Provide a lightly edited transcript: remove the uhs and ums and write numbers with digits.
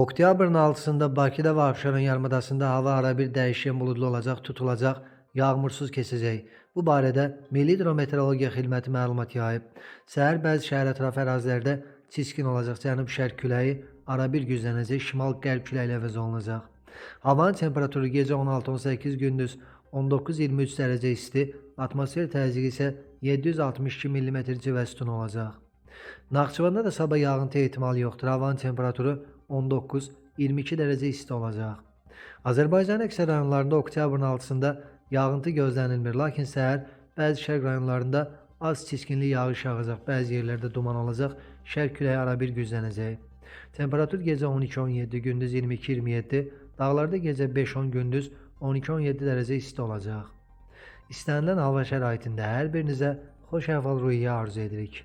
Oktyabrın 6'sında Bakıda və Abşeron yarımadasında hava arabir dəyişkən buludlu olacaq, tutulacaq, yağmursuz keçəcək. Bu barədə Milli Hidrometeorologiya Xidməti məlumat yayıb. Səhər bəzi şəhər ətrafı ərazilərdə çiskin olacaq, cənub-şərq küləyi arabir güclənəcək, şimal-qərb küləyi ilə əvəz olunacaq. Havanın temperaturu gecə 16-18, gündüz 19-23 dərəcə isti, atmosfer təzyiqi isə 762 mm civə sütunu olacaq. Naxçıvanda da sabah yağıntı ehtimalı yoxdur. Havanın temperaturu 19-22 dərəcə isti olacaq. Azərbaycanın əksər rayonlarında oktyabrın 6-sında yağıntı gözlənilmir, lakin səhər bəzi şərq rayonlarında az çiskinli yağış yağacaq, bəzi yerlərdə duman olacaq, şərq küləyi arabir güclənəcək. Temperatur gecə 12-17, gündüz 22-27, dağlarda gecə 5-10, gündüz 12-17 dərəcə isti olacaq. İstənilən hava şəraitində hər birinizə xoş əhval-ruhiyyə arzu edirik.